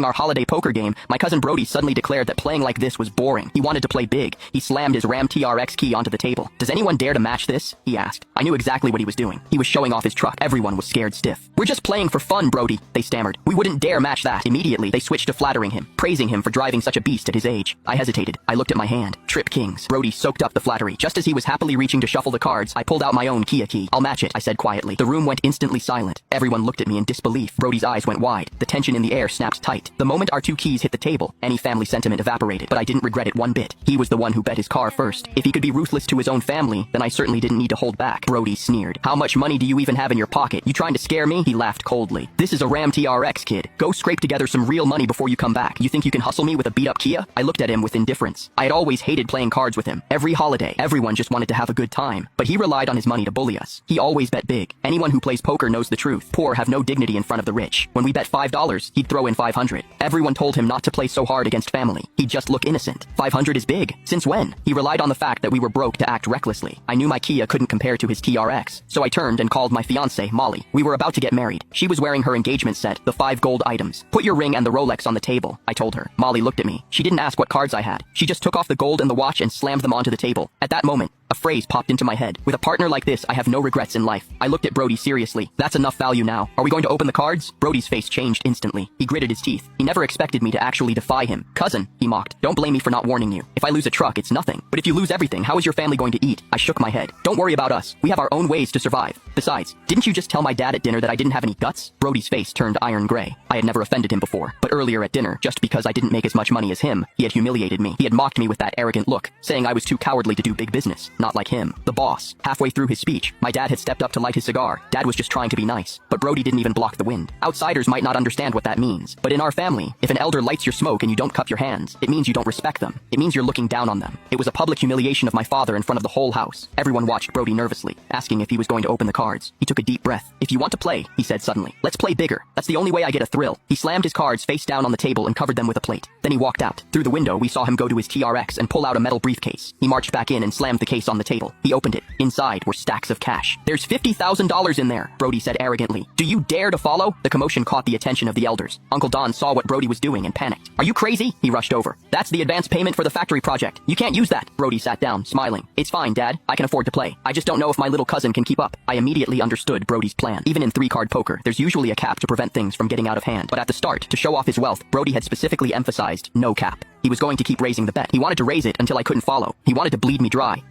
Our holiday poker game, my cousin Brody suddenly declared that playing like this was boring. He wanted to play big. He slammed his RAM TRX key onto the table. "Does anyone dare to match this?" he asked. I knew exactly what he was doing. He was showing off his truck. Everyone was scared stiff. "We're just playing for fun, Brody," they stammered. "We wouldn't dare match that." Immediately, they switched to flattering him, praising him for driving such a beast at his age. I hesitated. I looked at my hand. Trip Kings. Brody soaked up the flattery. Just as he was happily reaching to shuffle the cards, I pulled out my own Kia key. "I'll match it," I said quietly. The room went instantly silent. Everyone looked at me in disbelief. Brody's eyes went wide. The tension in the air snapped tight. The moment our two keys hit the table, any family sentiment evaporated, but I didn't regret it one bit. He was the one who bet his car first. If he could be ruthless to his own family, then I certainly didn't need to hold back. Brody sneered. "How much money do you even have in your pocket? You trying to scare me?" He laughed coldly. "This is a Ram TRX, kid. Go scrape together some real money before you come back. You think you can hustle me with a beat-up Kia?" I looked at him with indifference. I had always hated playing cards with him. Every holiday, everyone just wanted to have a good time. But he relied on his money to bully us. He always bet big. Anyone who plays poker knows the truth. Poor have no dignity in front of the rich. When we bet $5, he'd throw in 500. Everyone told him not to play so hard against family. He'd just look innocent. 500 is big. Since when? He relied on the fact that we were broke to act recklessly. I knew my Kia couldn't compare to his TRX, so I turned and called my fiancée, Molly. We were about to get married. She was wearing her engagement set, the 5 gold items. "Put your ring and the Rolex on the table," I told her. Molly looked at me. She didn't ask what cards I had. She just took off the gold and the watch and slammed them onto the table. At that moment, a phrase popped into my head. "With a partner like this, I have no regrets in life." I looked at Brody seriously. "That's enough value now. Are we going to open the cards?" Brody's face changed instantly. He gritted his teeth. He never expected me to actually defy him. "Cousin," he mocked, "don't blame me for not warning you. If I lose a truck, it's nothing. But if you lose everything, how is your family going to eat?" I shook my head. "Don't worry about us. We have our own ways to survive. Besides, didn't you just tell my dad at dinner that I didn't have any guts?" Brody's face turned iron gray. I had never offended him before. But earlier at dinner, just because I didn't make as much money as him, he had humiliated me. He had mocked me with that arrogant look, saying I was too cowardly to do big business. Not like him. The boss. Halfway through his speech, my dad had stepped up to light his cigar. Dad was just trying to be nice. But Brody didn't even block the wind. Outsiders might not understand what that means. But in our family, if an elder lights your smoke and you don't cup your hands, it means you don't respect them. It means you're looking down on them. It was a public humiliation of my father in front of the whole house. Everyone watched Brody nervously, asking if he was going to open the cards. He took a deep breath. "If you want to play," he said suddenly, "let's play bigger. That's the only way I get a thrill." He slammed his cards face down on the table and covered them with a plate. Then he walked out. Through the window, we saw him go to his TRX and pull out a metal briefcase. He marched back in and slammed the case on the table. He opened it. Inside were stacks of cash. "There's $50,000 in there," Brody said arrogantly. "Do you dare to follow?" The commotion caught the attention of the elders. Uncle Don saw what Brody was doing and panicked. "Are you crazy?" He rushed over. "That's the advance payment for the factory project. You can't use that." Brody sat down, smiling. "It's fine, Dad. I can afford to play. I just don't know if my little cousin can keep up." I immediately understood Brody's plan. Even in 3-card poker, there's usually a cap to prevent things from getting out of hand. But at the start, to show off his wealth, Brody had specifically emphasized no cap. He was going to keep raising the bet. He wanted to raise it until I couldn't follow. He wanted to bleed me dry.